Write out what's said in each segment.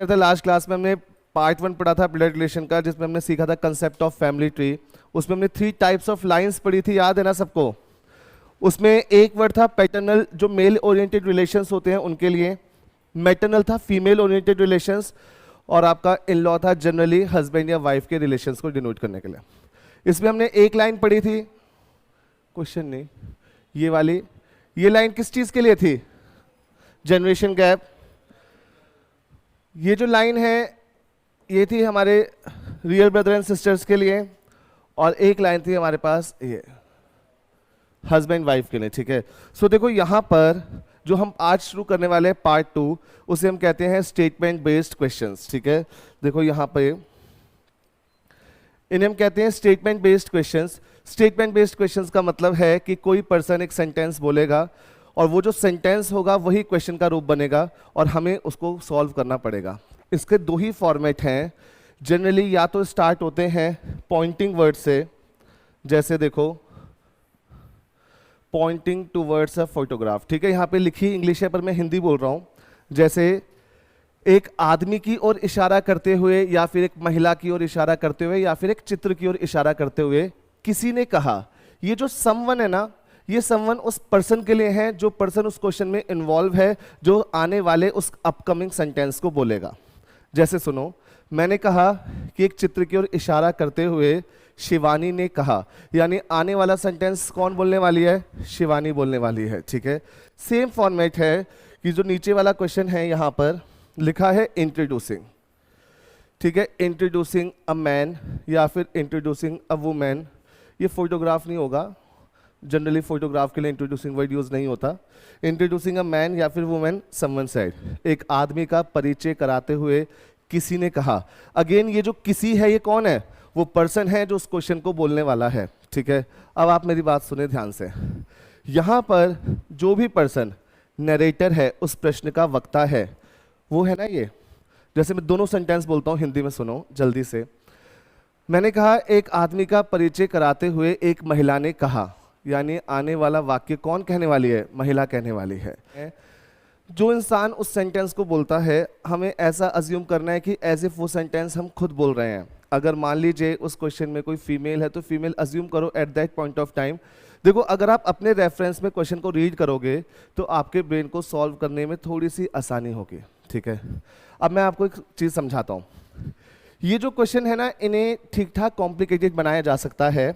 था last class में हमने पार्ट 1 पढ़ा था ब्लड रिलेशन का, जिसमें हमने सीखा था कंसेप्ट ऑफ फैमिली ट्री। उसमें हमने 3 टाइप्स ऑफ लाइंस पढ़ी थी, याद है ना सबको। उसमें एक वर्ड था पैटर्नल, जो मेल ओरिएंटेड रिलेशंस होते हैं उनके लिए। मैटरनल था फीमेल ओरिएंटेड रिलेशंस। और आपका इन लॉ था जनरली हस्बैंड या वाइफ के रिलेशंस को डिनोट करने के लिए। इसमें हमने एक लाइन पढ़ी थी, क्वेश्चन नहीं, ये वाली। ये लाइन किस चीज के लिए थी? Generation gap. ये जो लाइन है ये थी हमारे रियल ब्रदर एंड सिस्टर्स के लिए, और एक लाइन थी हमारे पास ये हस्बैंड वाइफ के लिए, ठीक है। सो देखो यहाँ पर जो हम आज शुरू करने वाले हैं पार्ट 2, उसे हम कहते हैं स्टेटमेंट बेस्ड क्वेश्चंस, ठीक है। देखो यहाँ पे इन्हें हम कहते हैं statement based questions. Statement based questions का मतलब है कि कोई पर्सन एक सेंटेंस बोलेगा और वो जो सेंटेंस होगा वही क्वेश्चन का रूप बनेगा और हमें उसको सॉल्व करना पड़ेगा। इसके 2 ही फॉर्मेट हैं जनरली, या तो स्टार्ट होते हैं पॉइंटिंग वर्ड से, जैसे देखो पॉइंटिंग टूवर्ड्स अ फोटोग्राफ, ठीक है। यहाँ पे लिखी इंग्लिश है पर मैं हिंदी बोल रहा हूँ। जैसे एक आदमी की ओर इशारा करते हुए, या फिर एक महिला की ओर इशारा करते हुए, या फिर एक चित्र की ओर इशारा करते हुए किसी ने कहा। ये जो समवन है ना, ये समवन उस पर्सन के लिए है जो पर्सन उस क्वेश्चन में इन्वॉल्व है, जो आने वाले उस अपकमिंग सेंटेंस को बोलेगा। जैसे सुनो, मैंने कहा कि एक चित्र की ओर इशारा करते हुए शिवानी ने कहा, यानी आने वाला सेंटेंस कौन बोलने वाली है? शिवानी बोलने वाली है, ठीक है। सेम फॉर्मेट है कि जो नीचे वाला क्वेश्चन है यहाँ पर लिखा है इंट्रोड्यूसिंग, ठीक है। इंट्रोड्यूसिंग अ मैन या फिर इंट्रोड्यूसिंग अ वुमेन। ये फोटोग्राफ नहीं होगा, जनरली फोटोग्राफ के लिए इंट्रोड्यूसिंग वर्ड यूज नहीं होता। इंट्रोड्यूसिंग अ मैन या फिर वुमेन, समवन सेड, एक आदमी का परिचय कराते हुए किसी ने कहा। अगेन ये जो किसी है ये कौन है? वो पर्सन है जो उस क्वेश्चन को बोलने वाला है, ठीक है। अब आप मेरी बात सुने ध्यान से। यहाँ पर जो भी पर्सन नरेटर है, उस प्रश्न का वक्ता है, वो है ना ये। जैसे मैं दोनों सेंटेंस बोलता हूँ हिंदी में, सुनो जल्दी से। मैंने कहा एक आदमी का परिचय कराते हुए एक महिला ने कहा, यानी आने वाला वाक्य कौन कहने वाली है? महिला कहने वाली है। जो इंसान उस सेंटेंस को बोलता है, हमें ऐसा अज्यूम करना है कि एज इफ वो सेंटेंस हम खुद बोल रहे हैं। अगर मान लीजिए उस क्वेश्चन में कोई फीमेल है तो फीमेल अज्यूम करो at that point of time. देखो अगर आप अपने रेफरेंस में क्वेश्चन को रीड करोगे तो आपके ब्रेन को सॉल्व करने में थोड़ी सी आसानी होगी, ठीक है। अब मैं आपको एक चीज़ समझाता हूँ। ये जो क्वेश्चन है ना, इन्हें ठीक ठाक कॉम्प्लिकेटेड बनाया जा सकता है।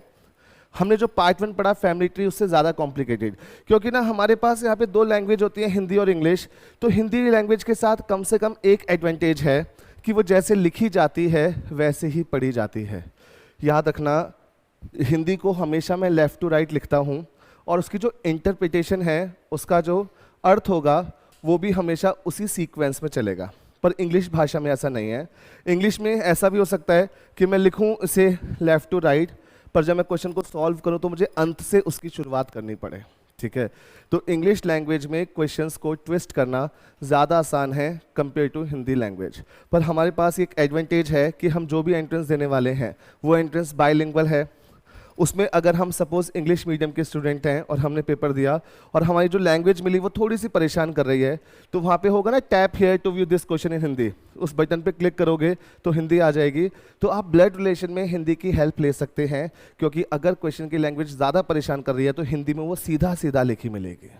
हमने जो पार्ट 1 पढ़ा फैमिली ट्री, उससे ज़्यादा कॉम्प्लिकेटेड, क्योंकि ना हमारे पास यहाँ पे 2 लैंग्वेज होती है, हिंदी और इंग्लिश। तो हिंदी लैंग्वेज के साथ कम से कम एक एडवांटेज है कि वो जैसे लिखी जाती है वैसे ही पढ़ी जाती है। याद रखना, हिंदी को हमेशा मैं लेफ़्ट टू राइट लिखता हूँ और उसकी जो इंटरप्रिटेशन है, उसका जो अर्थ होगा वो भी हमेशा उसी सीक्वेंस में चलेगा। पर इंग्लिश भाषा में ऐसा नहीं है। इंग्लिश में ऐसा भी हो सकता है कि मैं लिखूँ इसे लेफ़्ट टू राइट, पर जब मैं क्वेश्चन को सॉल्व करूं तो मुझे अंत से उसकी शुरुआत करनी पड़े, ठीक है। तो इंग्लिश लैंग्वेज में क्वेश्चंस को ट्विस्ट करना ज़्यादा आसान है कंपेयर टू हिंदी लैंग्वेज। पर हमारे पास एक एडवांटेज है कि हम जो भी एंट्रेंस देने वाले हैं वो एंट्रेंस बाइलिंगुअल है। उसमें अगर हम सपोज इंग्लिश मीडियम के स्टूडेंट हैं और हमने पेपर दिया और हमारी जो लैंग्वेज मिली वो थोड़ी सी परेशान कर रही है, तो वहाँ पे होगा ना tap here to view this question in Hindi. उस बटन पे क्लिक करोगे तो हिंदी आ जाएगी। तो आप ब्लड रिलेशन में हिंदी की हेल्प ले सकते हैं, क्योंकि अगर क्वेश्चन की लैंग्वेज ज़्यादा परेशान कर रही है तो हिंदी में वो सीधा सीधा लिखी मिलेगी।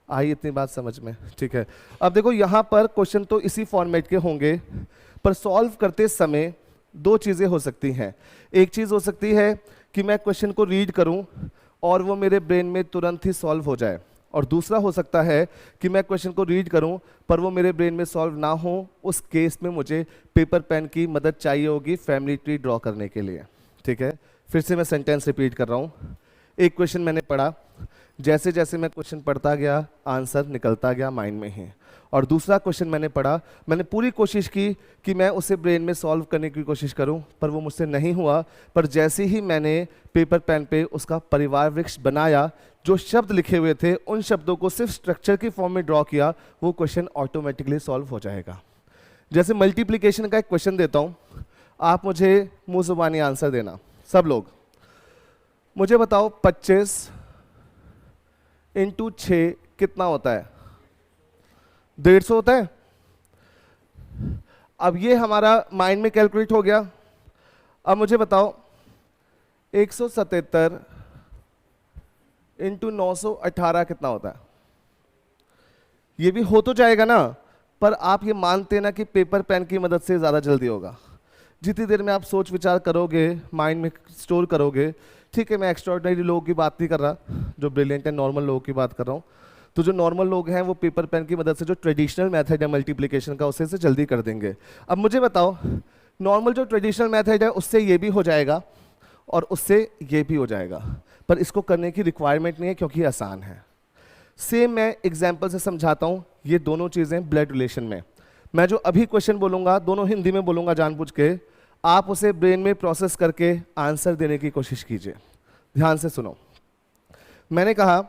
आई इतनी बात समझ में, ठीक है। अब देखो यहाँ पर क्वेश्चन तो इसी फॉर्मेट के होंगे, पर सॉल्व करते समय 2 चीज़ें हो सकती हैं। एक चीज़ हो सकती है कि मैं क्वेश्चन को रीड करूं और वो मेरे ब्रेन में तुरंत ही सॉल्व हो जाए, और दूसरा हो सकता है कि मैं क्वेश्चन को रीड करूं पर वो मेरे ब्रेन में सॉल्व ना हो। उस केस में मुझे पेपर पेन की मदद चाहिए होगी फैमिली ट्री ड्रॉ करने के लिए, ठीक है। फिर से मैं सेंटेंस रिपीट कर रहा हूँ। एक क्वेश्चन मैंने पढ़ा, जैसे जैसे मैं क्वेश्चन पढ़ता गया आंसर निकलता गया माइंड में ही। और दूसरा क्वेश्चन मैंने पढ़ा, मैंने पूरी कोशिश की कि मैं उसे ब्रेन में सॉल्व करने की कोशिश करूं, पर वो मुझसे नहीं हुआ। पर जैसे ही मैंने पेपर पेन पे उसका परिवार वृक्ष बनाया, जो शब्द लिखे हुए थे उन शब्दों को सिर्फ स्ट्रक्चर की फॉर्म में ड्रॉ किया, वो क्वेश्चन ऑटोमेटिकली सॉल्व हो जाएगा। जैसे मल्टीप्लीकेशन का एक क्वेश्चन देता हूँ, आप मुझे मुँह ज़ुबानी आंसर देना। सब लोग मुझे बताओ 25 × 6 कितना होता है? 150 होता है। अब ये हमारा माइंड में कैलकुलेट हो गया। अब मुझे बताओ 177 इंटू 918 कितना होता है? ये भी हो तो जाएगा ना, पर आप ये मानते ना कि पेपर पेन की मदद से ज़्यादा जल्दी होगा। जितनी देर में आप सोच विचार करोगे, माइंड में स्टोर करोगे, ठीक है मैं एक्स्ट्राऑर्डिनरी लोगों की बात नहीं कर रहा, जो ब्रिलियंट है नॉर्मल लोगों की बात कर रहा हूँ। तो जो नॉर्मल लोग हैं वो पेपर पेन की मदद से जो ट्रेडिशनल मेथड है मल्टीप्लिकेशन का, उससे जल्दी कर देंगे। अब मुझे बताओ नॉर्मल जो ट्रेडिशनल मेथड है उससे ये भी हो जाएगा और उससे ये भी हो जाएगा, पर इसको करने की रिक्वायरमेंट नहीं है क्योंकि ये आसान है। सेम मैं एग्जाम्पल से समझाता हूँ। ये दोनों चीज़ें ब्लड रिलेशन में, मैं जो अभी क्वेश्चन बोलूँगा दोनों हिंदी में बोलूँगा जानबूझ के, आप उसे ब्रेन में प्रोसेस करके आंसर देने की कोशिश कीजिए। ध्यान से सुनो। मैंने कहा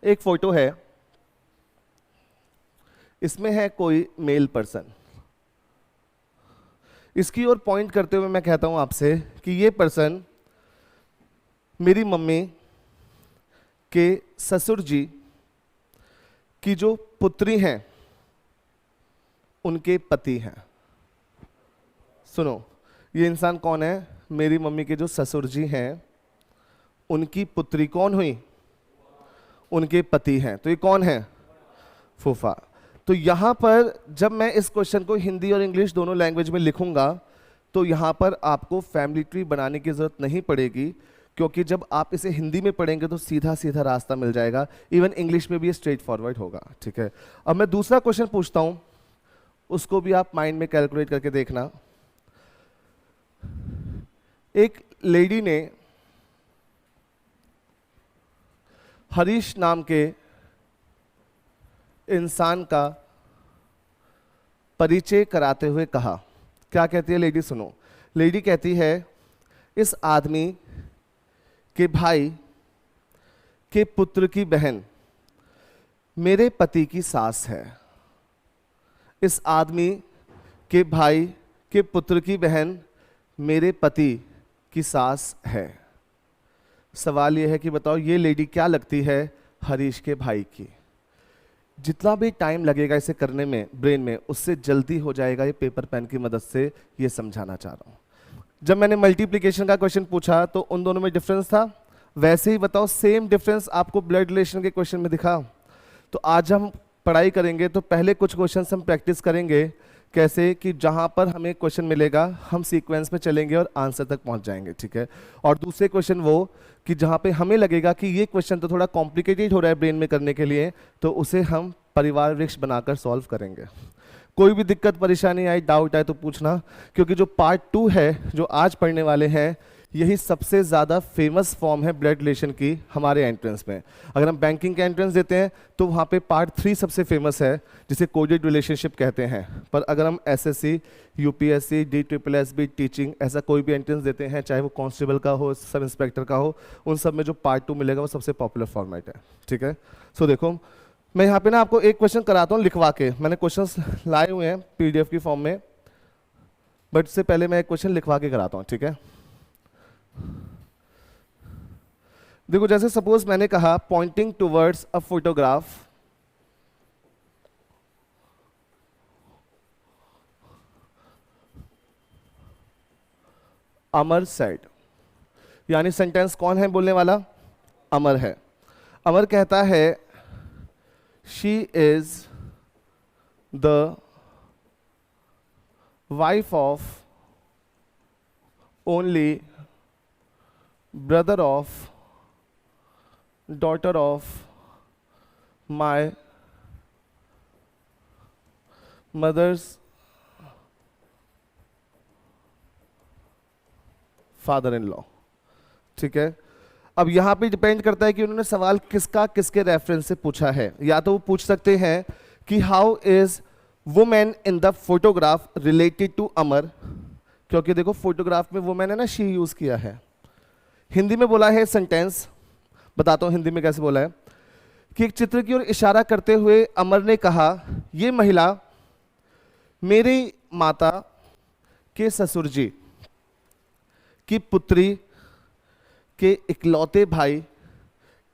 एक फोटो है, इसमें है कोई मेल पर्सन। इसकी ओर पॉइंट करते हुए मैं कहता हूं आपसे कि ये पर्सन मेरी मम्मी के ससुर जी की जो पुत्री हैं उनके पति हैं। सुनो, ये इंसान कौन है? मेरी मम्मी के जो ससुर जी हैं उनकी पुत्री कौन हुई? उनके पति हैं। तो ये कौन है? फूफा। तो यहाँ पर जब मैं इस क्वेश्चन को हिंदी और इंग्लिश दोनों लैंग्वेज में लिखूंगा तो यहाँ पर आपको फैमिली ट्री बनाने की ज़रूरत नहीं पड़ेगी, क्योंकि जब आप इसे हिंदी में पढ़ेंगे तो सीधा सीधा रास्ता मिल जाएगा। इवन इंग्लिश में भी ये स्ट्रेट फॉरवर्ड होगा। ठीक है, अब मैं दूसरा क्वेश्चन पूछता हूँ, उसको भी आप माइंड में कैलकुलेट करके देखना। एक लेडी ने हरीश नाम के इंसान का परिचय कराते हुए कहा। क्या कहती है लेडी? सुनो, लेडी कहती है इस आदमी के भाई के पुत्र की बहन मेरे पति की सास है। इस आदमी के भाई के पुत्र की बहन मेरे पति की सास है। सवाल यह है कि बताओ ये लेडी क्या लगती है हरीश के भाई की? जितना भी टाइम लगेगा इसे करने में ब्रेन में, उससे जल्दी हो जाएगा ये पेपर पेन की मदद से। ये समझाना चाह रहा हूँ। जब मैंने मल्टीप्लिकेशन का क्वेश्चन पूछा तो उन दोनों में डिफरेंस था, वैसे ही बताओ सेम डिफरेंस आपको ब्लड रिलेशन के क्वेश्चन में दिखा। तो आज हम पढ़ाई करेंगे तो पहले कुछ क्वेश्चन हम प्रैक्टिस करेंगे, कैसे कि जहाँ पर हमें क्वेश्चन मिलेगा हम सीक्वेंस में चलेंगे और आंसर तक पहुँच जाएंगे। ठीक है, और दूसरे क्वेश्चन वो कि जहाँ पे हमें लगेगा कि ये क्वेश्चन तो थोड़ा कॉम्प्लिकेटेड हो रहा है ब्रेन में करने के लिए, तो उसे हम परिवार वृक्ष बनाकर सॉल्व करेंगे। कोई भी दिक्कत परेशानी आई, डाउट आए तो पूछना, क्योंकि जो पार्ट 2 है जो आज पढ़ने वाले हैं, यही सबसे ज़्यादा फेमस फॉर्म है ब्लड रिलेशन की हमारे एंट्रेंस में। अगर हम बैंकिंग का एंट्रेंस देते हैं तो वहाँ पे पार्ट 3 सबसे फेमस है, जिसे कोडेड रिलेशनशिप कहते हैं। पर अगर हम एसएससी, यूपीएससी, DSSB, टीचिंग, ऐसा कोई भी एंट्रेंस देते हैं, चाहे वो कांस्टेबल का हो, सब इंस्पेक्टर का हो, उन सब में जो पार्ट 2 मिलेगा वो सबसे पॉपुलर फॉर्मेट है। ठीक है, सो देखो मैं यहाँ पे ना आपको एक क्वेश्चन कराता हूँ लिखवा के। मैंने क्वेश्चंस लाए हुए हैं PDF की फॉर्म में, बट इससे पहले मैं एक क्वेश्चन लिखवा के कराता हूँ। ठीक है, देखो जैसे सपोज मैंने कहा pointing towards a photograph, Amar said, यानी सेंटेंस कौन है बोलने वाला? अमर है। अमर कहता है she is the wife of only brother of daughter of my mother's father in law. ठीक है, अब यहां पे डिपेंड करता है कि उन्होंने सवाल किसका किसके रेफरेंस से पूछा है। या तो वो पूछ सकते हैं कि how is women in the photograph related to Amar, क्योंकि देखो फोटोग्राफ में वुमेन है ना, शी यूज किया है। हिंदी में बोला है सेंटेंस, बताता हूं हिंदी में कैसे बोला है, कि एक चित्र की ओर इशारा करते हुए अमर ने कहा ये महिला मेरी माता के ससुर जी की पुत्री के इकलौते भाई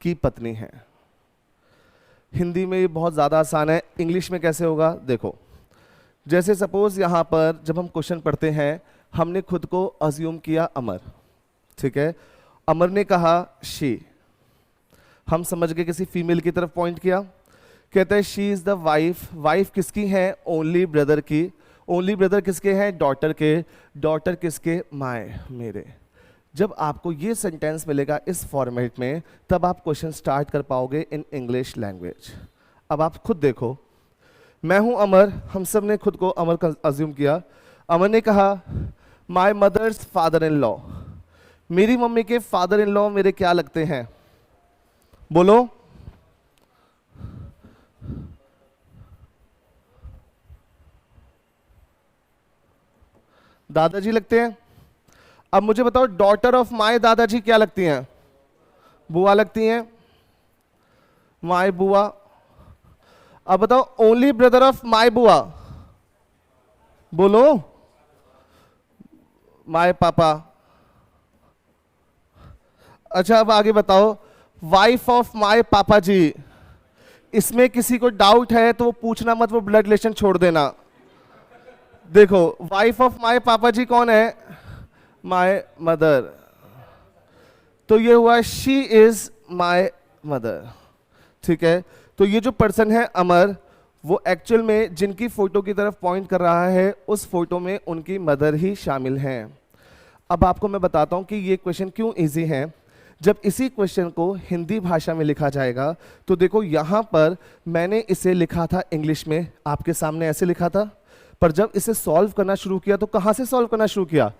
की पत्नी है। हिंदी में ये बहुत ज़्यादा आसान है, इंग्लिश में कैसे होगा देखो। जैसे सपोज यहाँ पर जब हम क्वेश्चन पढ़ते हैं, हमने खुद को अज्यूम किया अमर, ठीक है। अमर ने कहा शी, हम समझ गए किसी फीमेल की तरफ पॉइंट किया। कहता है she is the wife, wife किसकी है? ओनली ब्रदर की। ओनली ब्रदर किसके हैं? डॉटर के। डॉटर किसके? माय, मेरे। जब आपको ये सेंटेंस मिलेगा इस फॉर्मेट में, तब आप क्वेश्चन स्टार्ट कर पाओगे इन इंग्लिश लैंग्वेज। अब आप खुद देखो, मैं हूं अमर, हम सब ने खुद को अमर का अज्यूम किया। अमर ने कहा my mother's father in law, मेरी मम्मी के फादर इन लॉ मेरे क्या लगते हैं? बोलो। दादाजी लगते हैं। अब मुझे बताओ, डॉटर ऑफ माय दादाजी क्या लगती हैं? बुआ लगती हैं, माय बुआ। अब बताओ, ओनली ब्रदर ऑफ माय बुआ, बोलो। माय पापा। अच्छा, अब आगे बताओ, वाइफ ऑफ माय पापा जी। इसमें किसी को डाउट है तो वो पूछना मत, वो ब्लड रिलेशन छोड़ देना। देखो, वाइफ ऑफ माय पापा जी कौन है? My mother. तो ये हुआ शी इज माय मदर, ठीक है। तो ये जो पर्सन है अमर, वो एक्चुअल में जिनकी फोटो की तरफ पॉइंट कर रहा है, उस फोटो में उनकी मदर ही शामिल हैं। अब आपको मैं बताता हूं कि ये क्वेश्चन क्यों इजी है। जब इसी क्वेश्चन को हिंदी भाषा में लिखा जाएगा, तो देखो यहां पर मैंने इसे लिखा था इंग्लिश में, आपके सामने ऐसे लिखा था, पर जब इसे सॉल्व करना शुरू किया तो कहां से सॉल्व करना शुरू किया?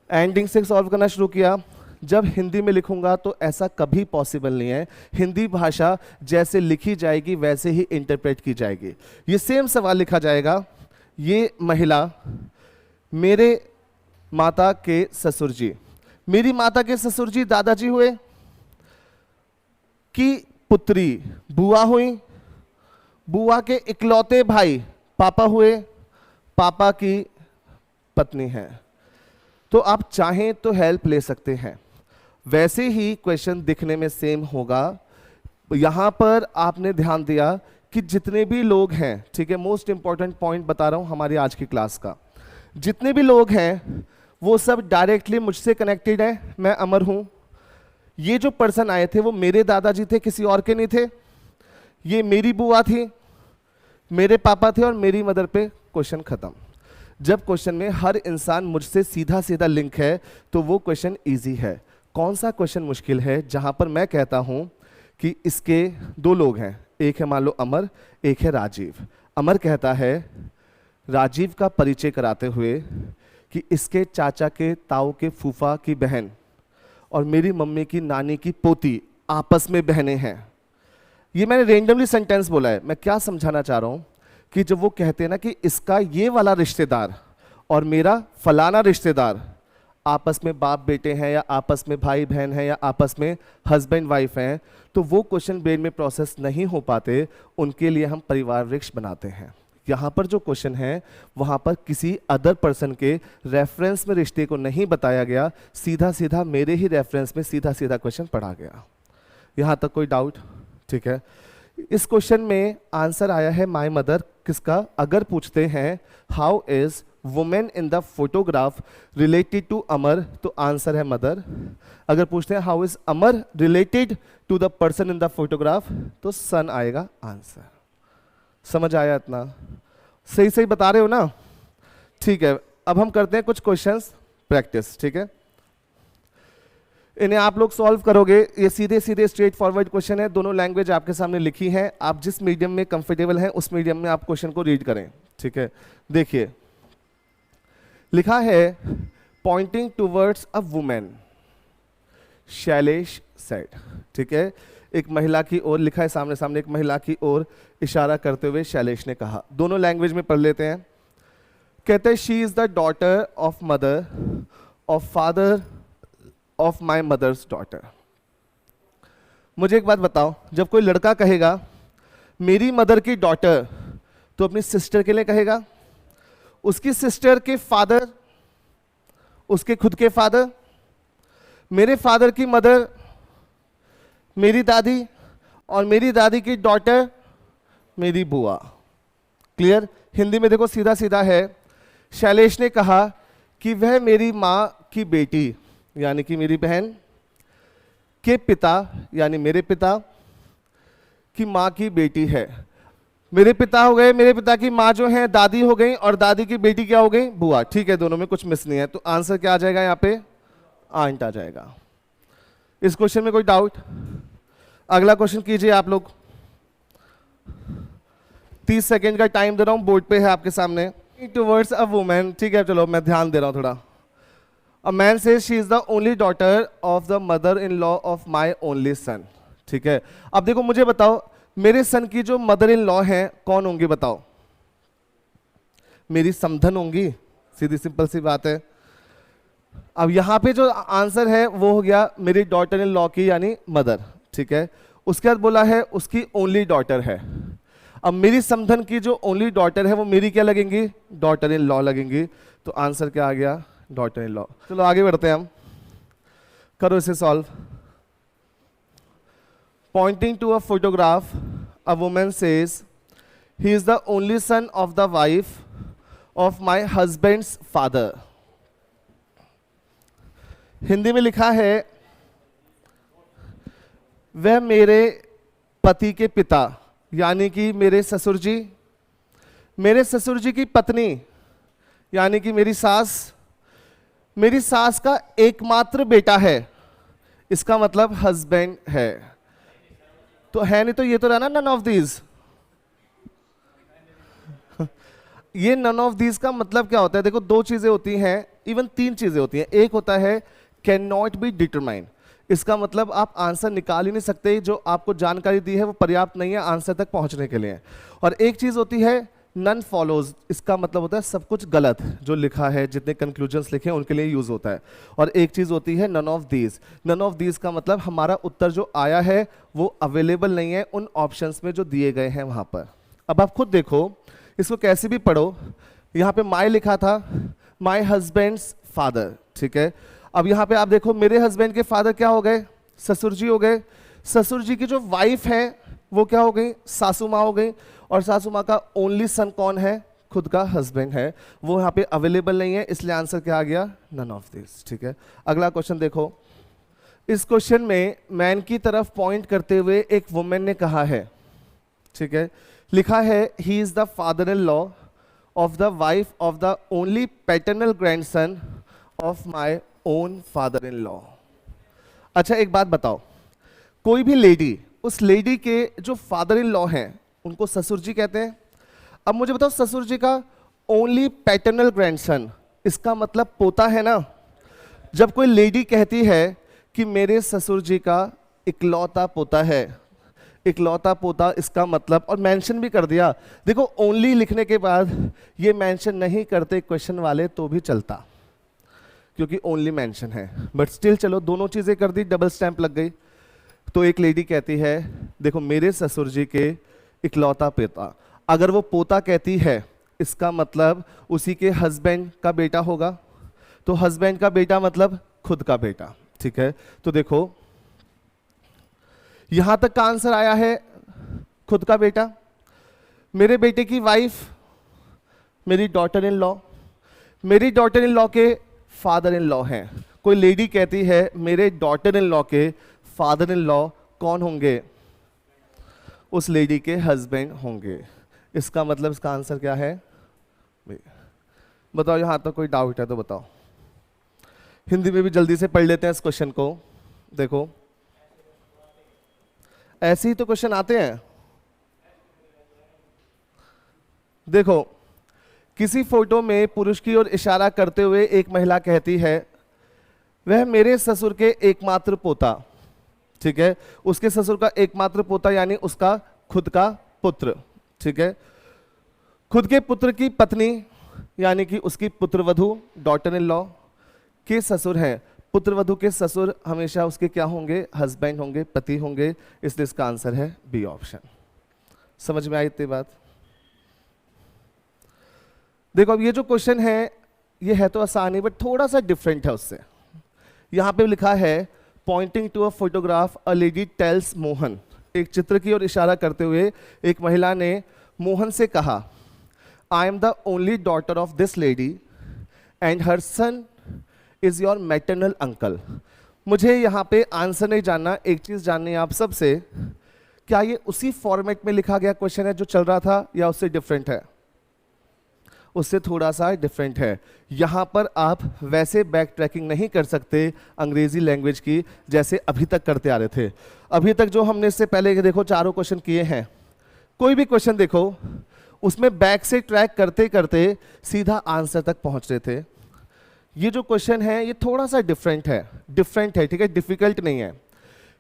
एंडिंग से सॉल्व करना शुरू किया। जब हिंदी में लिखूंगा तो ऐसा कभी पॉसिबल नहीं है। हिंदी भाषा जैसे लिखी जाएगी वैसे ही इंटरप्रेट की जाएगी। ये सेम सवाल लिखा जाएगा, ये महिला मेरे माता के ससुर जी, मेरी माता के ससुर जी दादाजी हुए, की पुत्री बुआ हुई, बुआ के इकलौते भाई पापा हुए, पापा की पत्नी है। तो आप चाहें तो हेल्प ले सकते हैं। वैसे ही क्वेश्चन दिखने में सेम होगा। यहां पर आपने ध्यान दिया कि जितने भी लोग हैं, ठीक है, मोस्ट इंपॉर्टेंट पॉइंट बता रहा हूं हमारी आज की क्लास का, जितने भी लोग हैं वो सब डायरेक्टली मुझसे कनेक्टेड है। मैं अमर हूं। ये जो पर्सन आए थे वो मेरे दादाजी थे, किसी और के नहीं थे। ये मेरी बुआ थी, मेरे पापा थे और मेरी मदर पे क्वेश्चन खत्म। जब क्वेश्चन में हर इंसान मुझसे सीधा सीधा लिंक है तो वो क्वेश्चन इजी है। कौन सा क्वेश्चन मुश्किल है? जहां पर मैं कहता हूं कि इसके दो लोग हैं, एक है मान लो अमर, एक है राजीव। अमर कहता है राजीव का परिचय कराते हुए कि इसके चाचा के ताऊ के फूफा की बहन और मेरी मम्मी की नानी की पोती आपस में बहनें हैं। ये मैंने रेंडमली सेंटेंस बोला है। मैं क्या समझाना चाह रहा हूं कि जब वो कहते हैं ना कि इसका ये वाला रिश्तेदार और मेरा फलाना रिश्तेदार आपस में बाप बेटे हैं या आपस में भाई बहन हैं या आपस में हस्बैंड वाइफ हैं, तो वो क्वेश्चन ब्रेन में प्रोसेस नहीं हो पाते। उनके लिए हम परिवार वृक्ष बनाते हैं। यहाँ पर जो क्वेश्चन है वहाँ पर किसी अदर पर्सन के रेफरेंस में रिश्ते को नहीं बताया गया, सीधा सीधा मेरे ही रेफरेंस में सीधा सीधा क्वेश्चन पढ़ा गया। यहाँ तक कोई डाउट? ठीक है। इस क्वेश्चन में आंसर आया है माय मदर। किसका? अगर पूछते हैं how is women in the photograph related to Amar, तो आंसर है मदर। अगर पूछते हैं how is Amar related to the person in the photograph, तो सन आएगा आंसर। समझ आया इतना? सही सही बता रहे हो ना? ठीक है। अब हम करते हैं कुछ क्वेश्चंस प्रैक्टिस, ठीक है। इन्हें आप लोग सॉल्व करोगे। ये सीधे सीधे स्ट्रेट फॉरवर्ड क्वेश्चन है। दोनों लैंग्वेज आपके सामने लिखी है। आप जिस मीडियम में कंफर्टेबल हैं उस मीडियम में आप क्वेश्चन को रीड करें, ठीक है। देखिए लिखा है pointing towards a women, Shailesh said, ठीक है। एक महिला की ओर लिखा है, सामने सामने एक महिला की ओर इशारा करते हुए शैलेश ने कहा। दोनों लैंग्वेज में पढ़ लेते हैं। कहते हैं she is the daughter of mother of father of my mother's daughter. मुझे एक बात बताओ, जब कोई लड़का कहेगा मेरी मदर की डॉटर, तो अपनी सिस्टर के लिए कहेगा, उसकी सिस्टर के फादर, उसके खुद के फादर, मेरे फादर की मदर, मेरी दादी और मेरी दादी की डॉटर, मेरी बुआ। क्लियर? हिंदी में देखो सीधा सीधा है। शैलेश ने कहा कि वह मेरी माँ की बेटी यानी कि मेरी बहन के पिता यानी मेरे पिता की माँ की बेटी है। मेरे पिता हो गए, मेरे पिता की माँ जो है दादी हो गई, और दादी की बेटी क्या हो गई? बुआ। ठीक है, दोनों में कुछ मिस नहीं है, तो आंसर क्या आ जाएगा यहाँ पे? आंट आ जाएगा। इस क्वेश्चन में कोई डाउट? अगला क्वेश्चन कीजिए आप लोग। 30 सेकेंड का टाइम दे रहा हूं, बोर्ड पे है आपके सामने। टुवर्ड्स अ वुमन, ठीक है चलो मैं ध्यान दे रहा हूं थोड़ा। A man says she is the only daughter of the mother in law of my only son. ठीक है, अब देखो मुझे बताओ, मेरे सन की जो मदर इन लॉ है कौन होंगी? बताओ। मेरी समधन होंगी, सीधी सिंपल सी बात है। अब यहां पे जो आंसर है वो हो गया मेरी डॉटर इन लॉ की यानी मदर। ठीक है, उसके बाद बोला है उसकी ओनली डॉटर है। अब मेरी समधन की जो ओनली डॉटर है वो मेरी क्या लगेंगी? डॉटर इन लॉ लगेंगी। तो आंसर क्या आ गया? Daughter in law. चलो आगे बढ़ते हैं हम, करो इसे solve. Pointing to a photograph, a woman says he is the only son of the wife of my husband's father. Hindi में लिखा है वह मेरे पति के पिता यानी कि मेरे ससुर जी, मेरे ससुर जी की पत्नी यानी कि मेरी सास का एकमात्र बेटा है। इसका मतलब हस्बैंड है। तो है नहीं तो ये तो रहा ना नन ऑफ दीज। ये नन ऑफ दीज का मतलब क्या होता है? देखो दो चीजें होती हैं, इवन तीन चीजें होती हैं। एक होता है कैन नॉट बी डिटरमाइंड। इसका मतलब आप आंसर निकाल ही नहीं सकते, जो आपको जानकारी दी है वो पर्याप्त नहीं है आंसर तक पहुंचने के लिए। और एक चीज होती है नन फॉलोज। इसका मतलब होता है सब कुछ गलत जो लिखा है, जितने कंक्लूजन्स लिखे हैं उनके लिए यूज होता है। और एक चीज होती है none of these. None of these का मतलब हमारा उत्तर जो आया है वो अवेलेबल नहीं है उन ऑप्शंस में जो दिए गए हैं वहां पर। अब आप खुद देखो, इसको कैसे भी पढ़ो। यहाँ पे माई लिखा था, माई हस्बैंड्स फादर। ठीक है, अब यहाँ पे आप देखो मेरे हस्बैंड के फादर क्या हो गए? ससुर जी हो गए। ससुर जी की जो वाइफ है वो क्या हो गई? सासू माँ हो गई। और सासू माँ का ओनली सन कौन है? खुद का हस्बैंड है। वो यहाँ पे अवेलेबल नहीं है, इसलिए आंसर क्या आ गया? None of this. ठीक है, अगला क्वेश्चन देखो। इस क्वेश्चन में मैन की तरफ पॉइंट करते हुए एक वुमेन ने कहा है, ठीक है, लिखा है ही is the father in law of the wife of the only paternal grandson of my own father in law. अच्छा एक बात बताओ, कोई भी लेडी, उस लेडी के जो फादर इन लॉ हैं उनको ससुर जी कहते हैं। अब मुझे बताओ ससुर जी का ओनली पैटर्नल ग्रैंडसन, इसका मतलब पोता है ना। जब कोई लेडी कहती है कि मेरे ससुर जी का इकलौता पोता है, इकलौता पोता, इसका मतलब, और मेंशन भी कर दिया। देखो ओनली लिखने के बाद ये मेंशन नहीं करते क्वेश्चन वाले तो भी चलता, क्योंकि ओनली मेंशन है, बट स्टिल चलो दोनों चीजें कर दी, डबल स्टैंप लग गई। तो एक लेडी कहती है देखो मेरे ससुर जी के इकलौता पोता, अगर वो पोता कहती है इसका मतलब उसी के हस्बैंड का बेटा होगा। तो हस्बैंड का बेटा मतलब खुद का बेटा। ठीक है, तो देखो यहां तक का आंसर आया है खुद का बेटा। मेरे बेटे की वाइफ मेरी डॉटर इन लॉ, मेरी डॉटर इन लॉ के फादर इन लॉ हैं। कोई लेडी कहती है मेरे डॉटर इन लॉ के फादर इन लॉ कौन होंगे? उस लेडी के हस्बैंड होंगे। इसका मतलब इसका आंसर क्या है? बताओ, यहां तक कोई डाउट है तो बताओ। हिंदी में भी जल्दी से पढ़ लेते हैं इस क्वेश्चन को। देखो ऐसे ही तो क्वेश्चन आते हैं। देखो किसी फोटो में पुरुष की ओर इशारा करते हुए एक महिला कहती है वह मेरे ससुर के एकमात्र पोता। ठीक है, उसके ससुर का एकमात्र पोता यानी उसका खुद का पुत्र। ठीक है, खुद के पुत्र की पत्नी यानी कि उसकी पुत्रवधू डॉटर इन लॉ के ससुर हैं। पुत्रवधू के ससुर हमेशा उसके क्या होंगे? हस्बैंड होंगे, पति होंगे। इसलिए इसका आंसर है बी ऑप्शन। समझ में आई इतनी बात? देखो अब ये जो क्वेश्चन है ये है तो आसान ही, बट थोड़ा सा डिफरेंट है उससे। यहां पे लिखा है pointing to a photograph, a lady tells Mohan एक चित्र की ओर इशारा करते हुए एक महिला ने मोहन से कहा, I am the only daughter of this lady and her son is your maternal uncle. मुझे यहाँ पे आंसर नहीं जानना, एक चीज जाननी है आप सबसे, क्या ये उसी फॉर्मेट में लिखा गया क्वेश्चन है जो चल रहा था या उससे डिफरेंट है? उससे थोड़ा सा डिफरेंट है। यहाँ पर आप वैसे बैक ट्रैकिंग नहीं कर सकते अंग्रेजी लैंग्वेज की जैसे अभी तक करते आ रहे थे। अभी तक जो हमने इससे पहले देखो चारों क्वेश्चन किए हैं, कोई भी क्वेश्चन देखो उसमें बैक से ट्रैक करते करते सीधा आंसर तक पहुंच रहे थे। ये जो क्वेश्चन है ये थोड़ा सा डिफरेंट है, ठीक है, डिफिकल्ट नहीं है।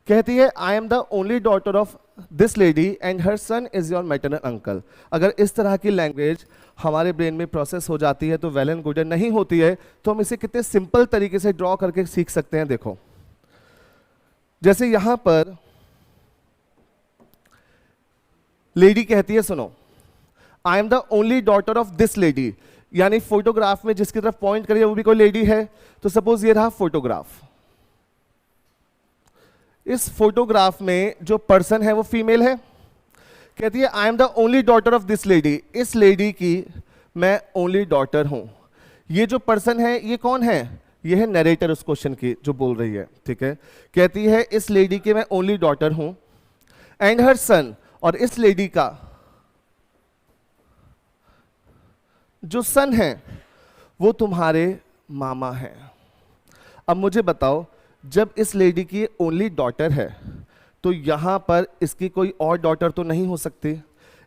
कहती है I am the only daughter of this lady and her son is your maternal uncle. अगर इस तरह की लैंग्वेज हमारे ब्रेन में प्रोसेस हो जाती है तो वेल एंड गुड, नहीं होती है तो हम इसे कितने सिंपल तरीके से ड्रॉ करके सीख सकते हैं। देखो जैसे यहां पर लेडी कहती है, सुनो, आई am the only daughter of this lady, यानी फोटोग्राफ में जिसकी तरफ पॉइंट करिए वो भी कोई लेडी है। तो सपोज ये रहा फोटोग्राफ, इस फोटोग्राफ में जो पर्सन है वो फीमेल है। कहती है I am the only daughter of this lady, इस लेडी की मैं ओनली डॉटर हूं। ये जो पर्सन है ये कौन है? ये है नरेटर उस क्वेश्चन की जो बोल रही है, ठीक है। कहती है इस लेडी की मैं ओनली डॉटर हूं एंड हर सन, और इस लेडी का जो सन है वो तुम्हारे मामा है। अब मुझे बताओ, जब इस लेडी की ओनली डॉटर है तो यहां पर इसकी कोई और डॉटर तो नहीं हो सकती।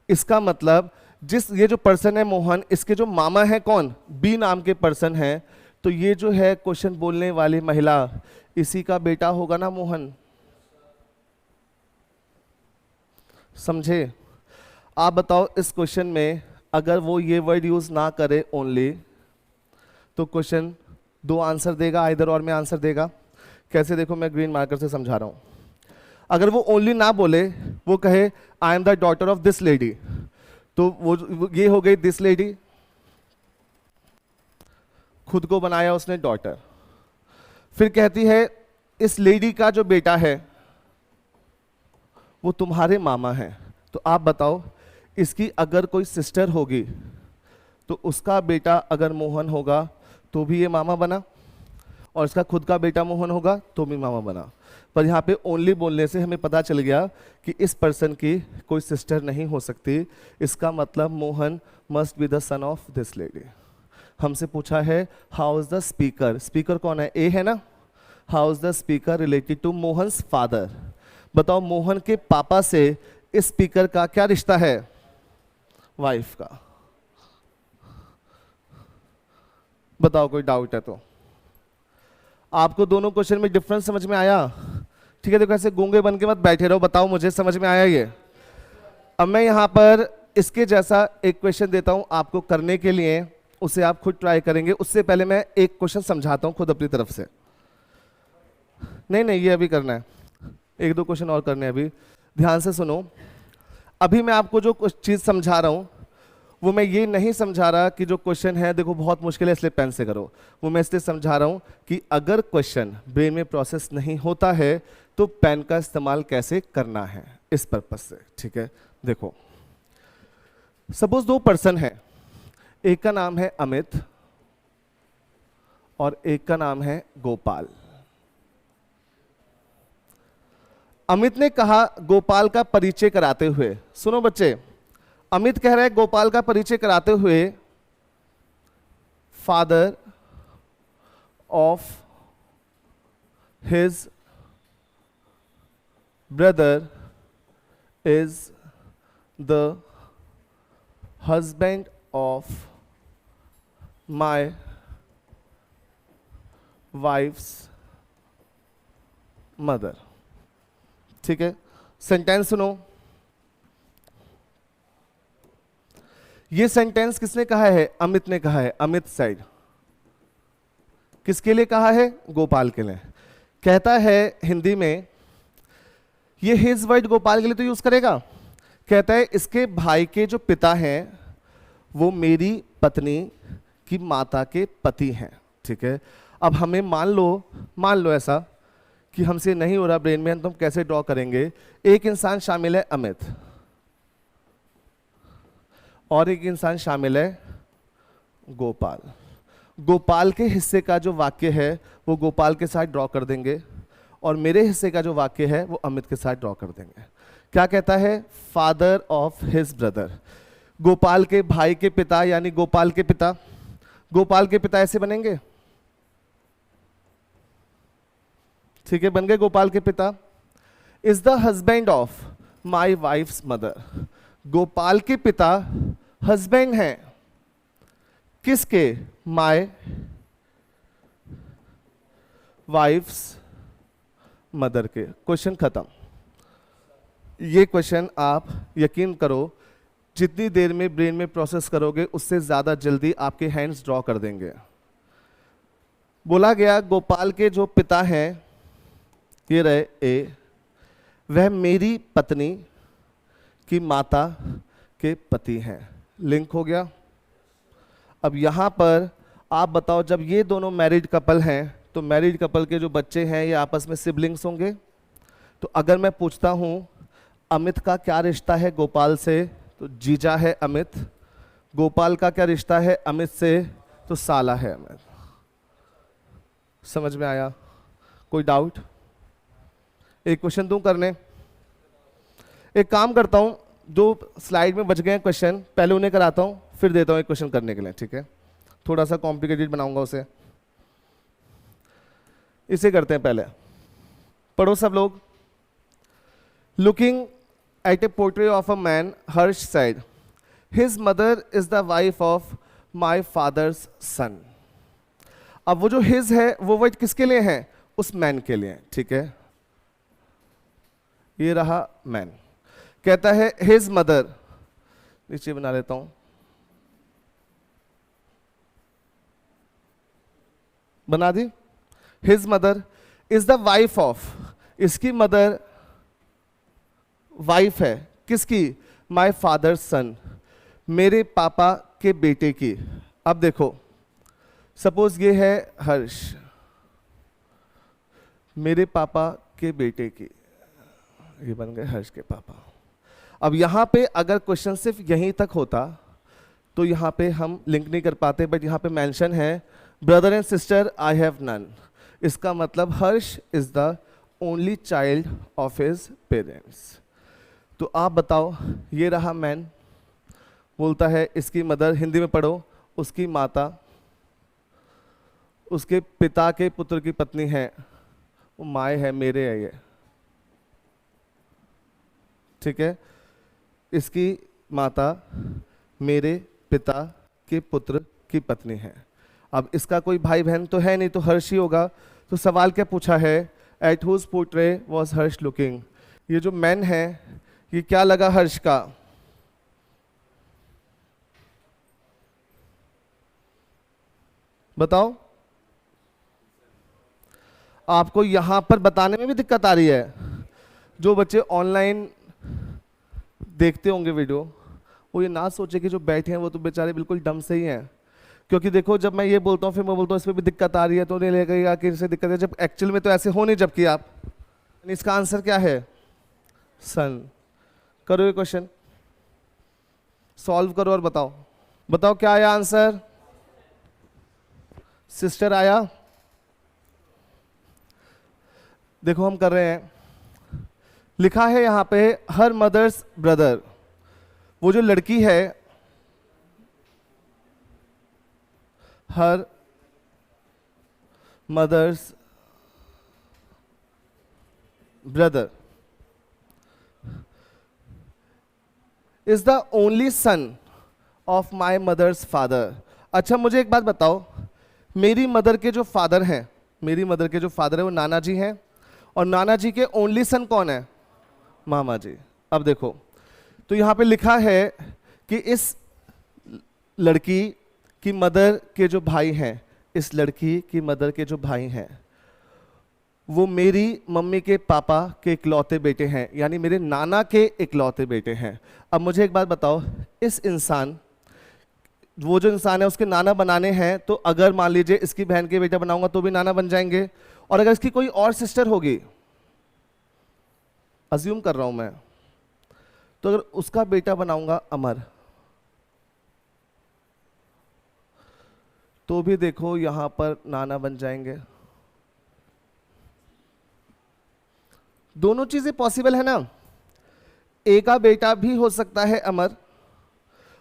इसका मतलब ये जो पर्सन है मोहन, इसके जो मामा है कौन? बी नाम के पर्सन है। तो ये जो है क्वेश्चन बोलने वाली महिला, इसी का बेटा होगा ना मोहन। समझे? आप बताओ इस क्वेश्चन में अगर वो ये वर्ड यूज ना करे ओनली, तो क्वेश्चन दो आंसर देगा, आइदर और में आंसर देगा। कैसे? देखो मैं ग्रीन मार्कर से समझा रहा हूं। अगर वो ओनली ना बोले, वो कहे आई am the daughter of this lady, तो वो ये हो गई दिस लेडी, खुद को बनाया उसने डॉटर। फिर कहती है इस लेडी का जो बेटा है वो तुम्हारे मामा है। तो आप बताओ इसकी अगर कोई सिस्टर होगी तो उसका बेटा अगर मोहन होगा तो भी ये मामा बना, और इसका खुद का बेटा मोहन होगा तो भी मामा बना। पर यहाँ पे ओनली बोलने से हमें पता चल गया कि इस पर्सन की कोई सिस्टर नहीं हो सकती। इसका मतलब Mohan must be the son of this lady. हमसे पूछा है how is the speaker, speaker कौन है? ए है ना। How is the speaker related to Mohan's father. बताओ मोहन के पापा से इस स्पीकर का क्या रिश्ता है? वाइफ का। बताओ कोई डाउट है तो? आपको दोनों क्वेश्चन में डिफरेंस समझ में आया? ठीक है, देखो ऐसे गूंगे बन के मत बैठे रहो, बताओ मुझे समझ में आया ये? अब मैं यहाँ पर इसके जैसा एक क्वेश्चन देता हूँ आपको करने के लिए, उसे आप खुद ट्राई करेंगे। उससे पहले मैं एक क्वेश्चन समझाता हूँ खुद अपनी तरफ से। नहीं ये अभी करना है, एक दो क्वेश्चन और करने हैं अभी। ध्यान से सुनो, अभी मैं आपको जो चीज़ समझा रहा हूँ वो मैं ये नहीं समझा रहा कि जो क्वेश्चन है देखो बहुत मुश्किल है इसलिए पेन से करो। वो मैं इसलिए समझा रहा हूँ कि अगर क्वेश्चन ब्रेन में प्रोसेस नहीं होता है तो पेन का इस्तेमाल कैसे करना है, इस पर्पस से। ठीक है, देखो सपोज दो पर्सन है, एक का नाम है अमित और एक का नाम है गोपाल। अमित ने कहा गोपाल का परिचय कराते हुए, सुनो बच्चे, अमित कह रहा है गोपाल का परिचय कराते हुए, father of his brother is the husband of my wives mother. ठीक है, सेंटेंस सुनो। ये सेंटेंस किसने कहा है? अमित ने कहा है। अमित साइड किसके लिए कहा है? गोपाल के लिए। कहता है हिंदी में, ये हिज वर्ड गोपाल के लिए तो यूज करेगा। कहता है इसके भाई के जो पिता हैं वो मेरी पत्नी की माता के पति हैं। ठीक है, अब हमें मान लो ऐसा कि हमसे नहीं हो रहा ब्रेन में, तो हम कैसे ड्रॉ करेंगे? एक इंसान शामिल है अमित, और एक इंसान शामिल है गोपाल। गोपाल के हिस्से का जो वाक्य है वो गोपाल के साथ ड्रॉ कर देंगे, और मेरे हिस्से का जो वाक्य है वो अमित के साथ ड्रॉ कर देंगे। क्या कहता है? Father of his brother, Gopal के भाई के पिता यानी गोपाल के पिता। गोपाल के पिता ऐसे बनेंगे, ठीक है, बन गए गोपाल के पिता। Is the husband of my wife's mother, Gopal के पिता हस्बैंड हैं किसके? माई वाइफ्स मदर के। क्वेश्चन खत्म। ये क्वेश्चन आप यकीन करो जितनी देर में ब्रेन में प्रोसेस करोगे उससे ज्यादा जल्दी आपके हैंड्स ड्रॉ कर देंगे। बोला गया गोपाल के जो पिता हैं ये रहे ए, वह मेरी पत्नी की माता के पति हैं। लिंक हो गया। अब यहां पर आप बताओ, जब ये दोनों मैरिड कपल हैं तो मैरिड कपल के जो बच्चे हैं ये आपस में सिबलिंग्स होंगे। तो अगर मैं पूछता हूं अमित का क्या रिश्ता है गोपाल से, तो जीजा है अमित। गोपाल का क्या रिश्ता है अमित से, तो साला है अमित। समझ में आया? कोई डाउट? एक क्वेश्चन दूं करने? एक काम करता हूं, जो स्लाइड में बच गए हैं क्वेश्चन पहले उन्हें कराता हूं, फिर देता हूं एक क्वेश्चन करने के लिए, ठीक है? थोड़ा सा कॉम्प्लिकेटेड बनाऊंगा उसे। इसे करते हैं पहले। पढ़ो सब लोग। Looking at a portrait of a man, Harsh said, his mother is the wife of my father's son. अब वो जो हिज है वो वर्ड किसके लिए है? उस मैन के लिए, ठीक है? ये रहा मैन। कहता है हिज मदर, नीचे बना लेता हूं, बना दी। His mother is the wife of, इसकी मदर वाइफ है किसकी? माई फादर सन, मेरे पापा के बेटे की। अब देखो, सपोज ये है हर्ष, मेरे पापा के बेटे की, ये बन गए हर्ष के पापा। अब यहां पे अगर क्वेश्चन सिर्फ यहीं तक होता तो यहां पे हम लिंक नहीं कर पाते, बट यहां पे मेंशन है brother and sister I have none. इसका मतलब Harsh is the only child of his parents. तो आप बताओ, ये रहा मैन, बोलता है इसकी मदर, हिंदी में पढ़ो, उसकी माता उसके पिता के पुत्र की पत्नी है, वो माए है, मेरे है ये, ठीक है? इसकी माता मेरे पिता के पुत्र की पत्नी है। अब इसका कोई भाई बहन तो है नहीं, तो हर्ष ही होगा। तो सवाल क्या पूछा है? At whose portrait was Harsh looking. ये जो मैन है ये क्या लगा हर्ष का? बताओ। आपको यहां पर बताने में भी दिक्कत आ रही है? जो बच्चे ऑनलाइन देखते होंगे वीडियो, वो ये ना सोचे कि जो बैठे हैं वो तो बेचारे बिल्कुल डम से ही हैं। क्योंकि देखो, जब मैं ये बोलता हूँ फिर मैं बोलता हूँ इसमें भी दिक्कत आ रही है, तो उन्हें लगेगा कि इससे दिक्कत है, जब एक्चुअल में तो ऐसे हो नहीं। जबकि आप, इसका आंसर क्या है? सन। करो ये क्वेश्चन, सॉल्व करो और बताओ। बताओ क्या आया आंसर? सिस्टर आया। देखो हम कर रहे हैं, लिखा है यहां पे हर मदर्स ब्रदर। वो जो लड़की है, her mother's brother is the only son of my mother's father. अच्छा मुझे एक बात बताओ, मेरी मदर के जो फादर हैं, मेरी मदर के जो फादर है वो नाना जी हैं, और नाना जी के ओनली सन कौन है? मामा जी। अब देखो, तो यहाँ पे लिखा है कि इस लड़की की मदर के जो भाई हैं, इस लड़की की मदर के जो भाई हैं वो मेरी मम्मी के पापा के इकलौते बेटे हैं, यानी मेरे नाना के इकलौते बेटे हैं। अब मुझे एक बात बताओ, इस इंसान, वो जो इंसान है उसके नाना बनाने हैं, तो अगर मान लीजिए इसकी बहन के बेटा बनाऊंगा तो भी नाना बन जाएंगे, और अगर इसकी कोई और सिस्टर होगी, अज्यूम कर रहा हूं मैं, तो अगर उसका बेटा बनाऊंगा अमर, तो भी देखो यहां पर नाना बन जाएंगे। दोनों चीजें पॉसिबल है ना, ए का बेटा भी हो सकता है अमर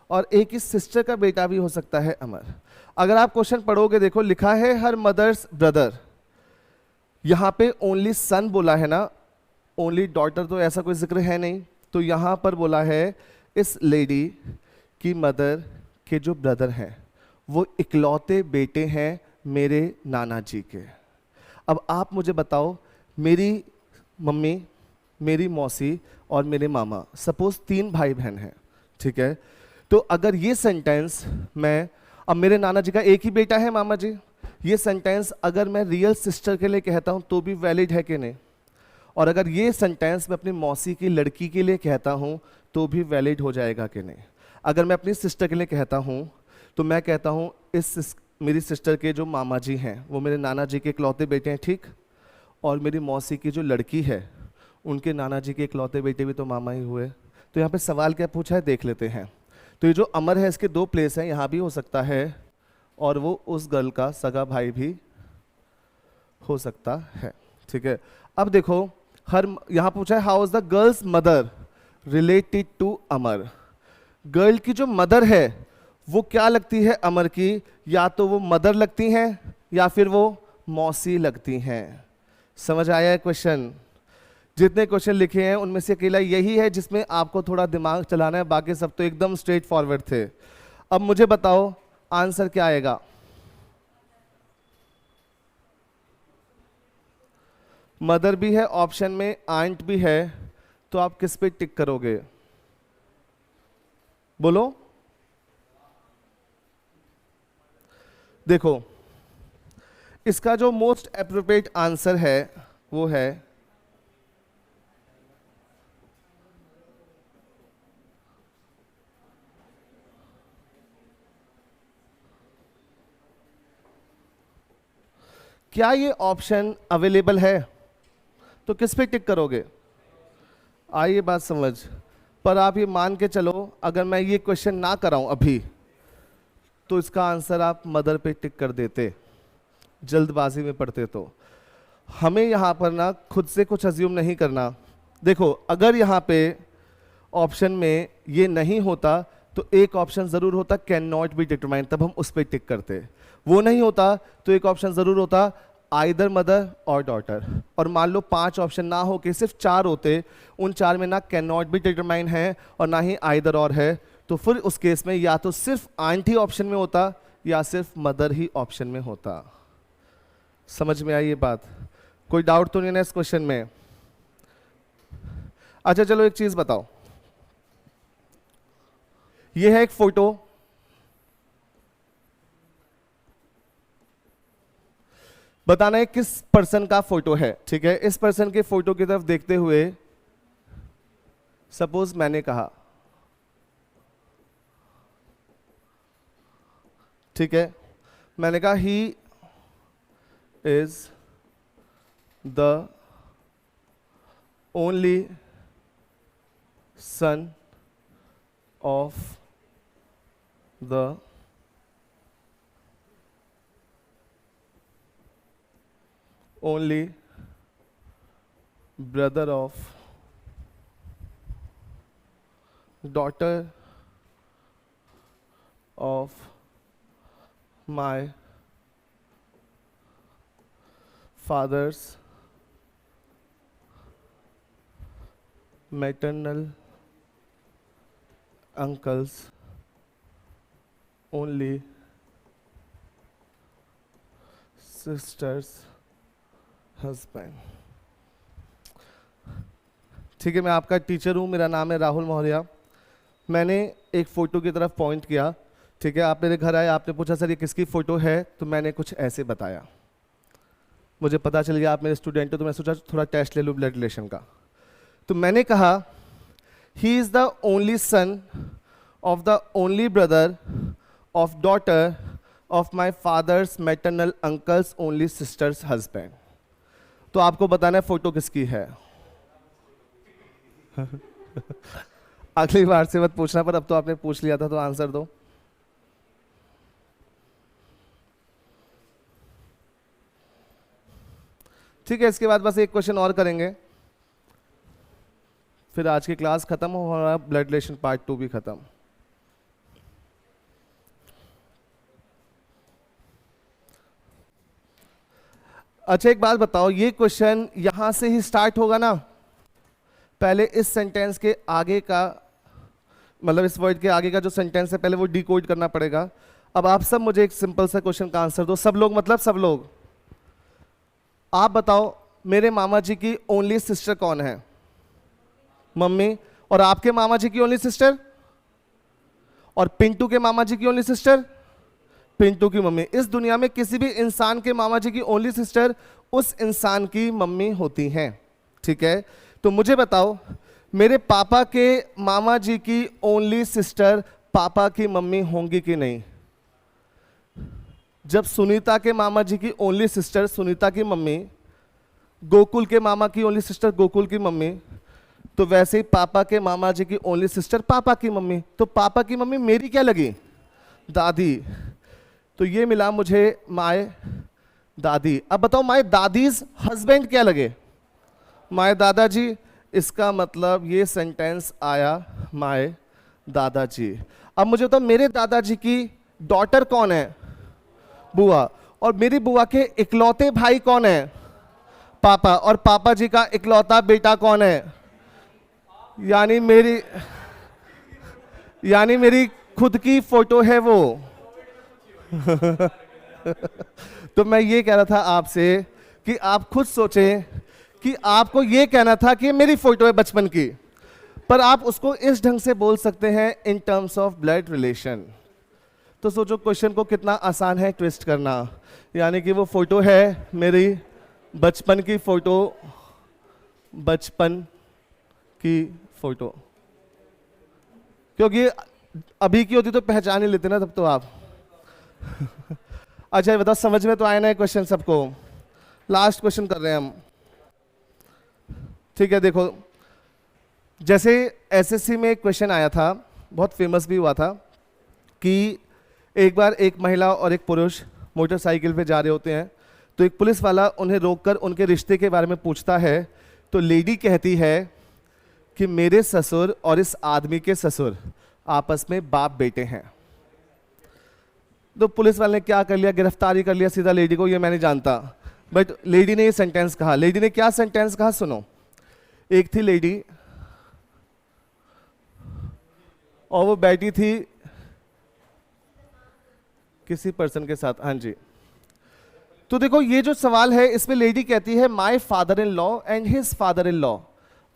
और ए की सिस्टर का बेटा भी हो सकता है अमर। अगर आप क्वेश्चन पढ़ोगे, देखो लिखा है हर मदर्स ब्रदर, यहां पे ओनली सन बोला है ना, ओनली डॉटर तो ऐसा कोई जिक्र है नहीं, तो यहां पर बोला है इस लेडी की मदर के जो ब्रदर हैं वो इकलौते बेटे हैं मेरे नाना जी के। अब आप मुझे बताओ, मेरी मम्मी, मेरी मौसी और मेरे मामा, सपोज 3 भाई बहन हैं, ठीक है, तो अगर ये सेंटेंस मैं, अब मेरे नाना जी का एक ही बेटा है मामा जी, ये सेंटेंस अगर मैं रियल सिस्टर के लिए कहता हूं तो भी वैलिड है कि नहीं, और अगर ये सेंटेंस मैं अपनी मौसी की लड़की के लिए कहता हूं तो भी वैलिड हो जाएगा कि नहीं। अगर मैं अपनी सिस्टर के लिए कहता हूं तो मैं कहता हूं मेरी सिस्टर के जो मामा जी हैं वो मेरे नाना जी के इकलौते बेटे हैं, ठीक, और मेरी मौसी की जो लड़की है उनके नाना जी के इकलौते बेटे भी तो मामा ही हुए। तो यहाँ पे सवाल क्या पूछा है देख लेते हैं। तो ये जो अमर है इसके 2 प्लेस हैं, यहाँ भी हो सकता है और वो उस गर्ल का सगा भाई भी हो सकता है, ठीक है। अब देखो यहाँ पूछा है how is the girl's mother related to Amar. Girl की जो मदर है वो क्या लगती है अमर की, या तो वो मदर लगती हैं या फिर वो मौसी लगती हैं। समझ आया है क्वेश्चन? जितने क्वेश्चन लिखे हैं उनमें से अकेला यही है जिसमें आपको थोड़ा दिमाग चलाना है, बाकी सब तो एकदम स्ट्रेट फॉरवर्ड थे। अब मुझे बताओ आंसर क्या आएगा। मदर भी है ऑप्शन में, आंट भी है, तो आप किस पे टिक करोगे बोलो। देखो इसका जो मोस्ट एप्रोप्रिएट आंसर है वो है क्या ये ऑप्शन अवेलेबल है, तो किस पे टिक करोगे। आइए बात समझ, पर आप ये मान के चलो अगर मैं ये क्वेश्चन ना कराऊं अभी तो इसका आंसर आप मदर पे टिक कर देते, जल्दबाजी में पढ़ते। तो हमें यहाँ पर ना खुद से कुछ अज्यूम नहीं करना। देखो अगर यहाँ पे ऑप्शन में ये नहीं होता तो एक ऑप्शन ज़रूर होता कैन नॉट बी डिटरमाइंड, तब हम उस पर टिक करते। वो नहीं होता तो एक ऑप्शन ज़रूर होता आइदर मदर और डॉटर, और मान लो 5 ऑप्शन ना हो के सिर्फ 4 होते, उन 4 में ना कैन नॉट बी डिटरमाइंड है और ना ही आइदर और है, तो फिर उस केस में या तो सिर्फ आंट ही ऑप्शन में होता या सिर्फ मदर ही ऑप्शन में होता। समझ में आई ये बात? कोई डाउट तो नहीं ना इस क्वेश्चन में? अच्छा चलो एक चीज बताओ, ये है एक फोटो, बताना है किस पर्सन का फोटो है, ठीक है। इस पर्सन के फोटो की तरफ देखते हुए सपोज मैंने कहा, ठीक है, मैंने कहा ही is the only son of the only brother of daughter of my father's maternal uncle's only sister's husband. ठीक है, मैं आपका टीचर हूँ, मेरा नाम है राहुल मौर्य। मैंने एक फ़ोटो की तरफ पॉइंट किया, ठीक है, आप मेरे घर आए, आपने पूछा सर ये किसकी फ़ोटो है, तो मैंने कुछ ऐसे बताया। मुझे पता चल गया आप मेरे स्टूडेंट हो, तो मैं सोचा थोड़ा टेस्ट ले लूँ ब्लड रिलेशन का। तो मैंने कहा he is the only son of the only brother of daughter of my father's maternal uncle's only sister's husband. तो आपको बताना है फोटो किसकी है। अगली बार से मत पूछना, पर अब तो आपने पूछ लिया था तो आंसर दो। ठीक है, इसके बाद बस एक क्वेश्चन और करेंगे, फिर आज की क्लास खत्म हो, हमारा ब्लड रिलेशन पार्ट 2 भी खत्म। अच्छा एक बात बताओ, ये क्वेश्चन यहां से ही स्टार्ट होगा ना? पहले इस सेंटेंस के आगे का, मतलब इस वर्ड के आगे का जो सेंटेंस है पहले वो डिकोड करना पड़ेगा। अब आप सब मुझे एक सिंपल सा क्वेश्चन का आंसर दो, सब लोग, मतलब सब लोग। आप बताओ, मेरे मामा जी की ओनली सिस्टर कौन है? मम्मी। और आपके मामा जी की ओनली सिस्टर? और पिंटू के मामा जी की ओनली सिस्टर? पिंटू की मम्मी। इस दुनिया में किसी भी इंसान के मामा जी की ओनली सिस्टर उस इंसान की मम्मी होती हैं, ठीक है? तो मुझे बताओ, मेरे पापा के मामा जी की ओनली सिस्टर पापा की मम्मी होंगी कि नहीं? जब सुनीता के मामा जी की ओनली सिस्टर सुनीता की मम्मी, गोकुल के मामा की ओनली सिस्टर गोकुल की मम्मी, तो वैसे ही पापा के मामा जी की ओनली सिस्टर पापा की मम्मी। तो पापा की मम्मी मेरी क्या लगी? दादी। तो ये मिला मुझे माय दादी। अब बताओ, माय दादीज हस्बैंड क्या लगे? माय दादाजी। इसका मतलब ये सेंटेंस आया माय दादाजी। अब मुझे बताओ, मेरे दादाजी की डॉटर कौन है? बुआ। और मेरी बुआ के इकलौते भाई कौन है? पापा। और पापा जी का इकलौता बेटा कौन है? यानी मेरी खुद की फोटो है वो। तो मैं ये कह रहा था आपसे कि आप खुद सोचें कि आपको ये कहना था कि मेरी फोटो है बचपन की, पर आप उसको इस ढंग से बोल सकते हैं in terms of blood relation. तो सोचो क्वेश्चन को कितना आसान है ट्विस्ट करना। यानी कि वो फोटो है मेरी बचपन की फोटो, बचपन की फोटो। क्योंकि अभी की होती तो पहचान ही लेते ना तब तो आप। अच्छा ये बताओ, समझ में तो आया ना क्वेश्चन सबको? लास्ट क्वेश्चन कर रहे हैं हम, ठीक है? देखो, जैसे एसएससी में एक क्वेश्चन आया था, बहुत फेमस भी हुआ था, कि एक बार एक महिला और एक पुरुष मोटरसाइकिल पे जा रहे होते हैं, तो एक पुलिस वाला उन्हें रोककर उनके रिश्ते के बारे में पूछता है। तो लेडी कहती है कि मेरे ससुर और इस आदमी के ससुर आपस में बाप बेटे हैं। तो पुलिस वाले ने क्या कर लिया? गिरफ्तारी कर लिया सीधा लेडी को। ये मैं नहीं जानता, बट लेडी ने ये सेंटेंस कहा। लेडी ने क्या सेंटेंस कहा सुनो। एक थी लेडी और वो बैठी थी किसी पर्सन के साथ। हाँ जी। तो देखो, ये जो सवाल है इसमें लेडी कहती है my father in law and his father in law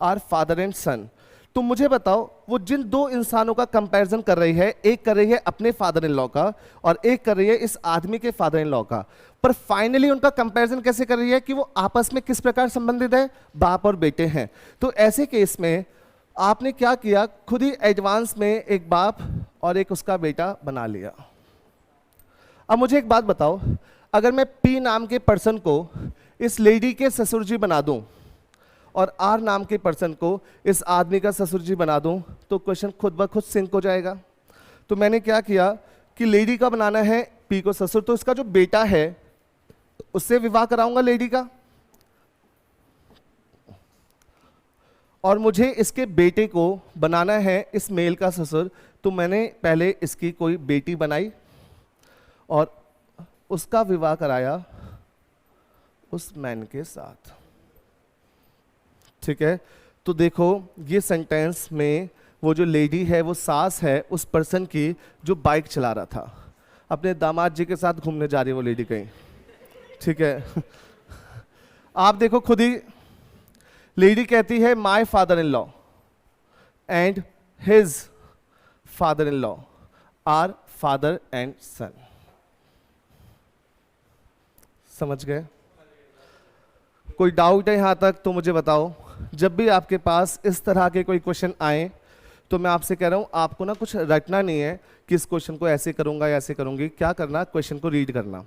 are father and son. तो मुझे बताओ, वो जिन दो इंसानों का कंपैरिजन कर रही है, एक कर रही है अपने फादर इन लॉ का और एक कर रही है इस आदमी के फादर इन लॉ का, पर फाइनली उनका कंपैरिजन कैसे कर रही है कि वो आपस में किस प्रकार संबंधित है? बाप और बेटे हैं। तो ऐसे केस में आपने क्या किया? खुद ही एडवांस में एक बाप और एक उसका बेटा बना लिया। अब मुझे एक बात बताओ, अगर मैं पी नाम के पर्सन को इस लेडी के ससुर जी बना दूं और आर नाम के पर्सन को इस आदमी का ससुर जी बना दूं, तो क्वेश्चन खुद ब खुद सिंक हो जाएगा। तो मैंने क्या किया कि लेडी का बनाना है पी को ससुर, तो इसका जो बेटा है उससे विवाह कराऊंगा लेडी का, और मुझे इसके बेटे को बनाना है इस मेल का ससुर। तो मैंने पहले इसकी कोई बेटी बनाई और उसका विवाह कराया उस मैन के साथ, ठीक है? तो देखो, ये सेंटेंस में वो जो लेडी है वो सास है उस पर्सन की जो बाइक चला रहा था, अपने दामाद जी के साथ घूमने जा रही है वो लेडी कहीं, ठीक है? आप देखो खुद ही, लेडी कहती है my father in law and his father in law are father and son. समझ गए? कोई डाउट है यहां तक तो मुझे बताओ। जब भी आपके पास इस तरह के कोई क्वेश्चन आए तो मैं आपसे कह रहा हूं, आपको ना कुछ रटना नहीं है कि इस क्वेश्चन को ऐसे करूंगा या ऐसे करूंगी। क्या करना? क्वेश्चन को रीड करना।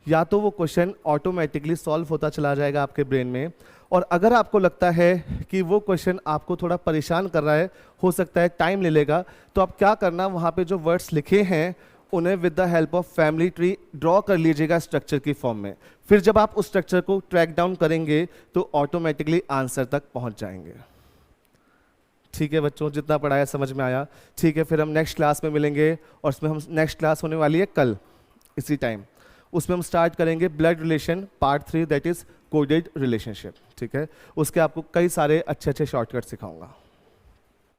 या तो वो क्वेश्चन ऑटोमेटिकली सॉल्व होता चला जाएगा आपके ब्रेन में, और अगर आपको लगता है कि वो क्वेश्चन आपको थोड़ा परेशान कर रहा है, हो सकता है टाइम ले लेगा, तो आप क्या करना, वहाँ पे जो वर्ड्स लिखे हैं उन्हें with the help of family tree draw कर लीजिएगा स्ट्रक्चर की फॉर्म में। फिर जब आप उस स्ट्रक्चर को ट्रैक डाउन करेंगे तो ऑटोमेटिकली आंसर तक पहुंच जाएंगे। ठीक है बच्चों, जितना पढ़ाया समझ में आया? ठीक है, फिर हम नेक्स्ट क्लास में मिलेंगे, और उसमें हम नेक्स्ट क्लास होने वाली है कल इसी टाइम, उसमें हम स्टार्ट करेंगे blood relation part 3, that is coded relationship. ठीक है, उसके आपको कई सारे अच्छे अच्छे शॉर्टकट सिखाऊंगा।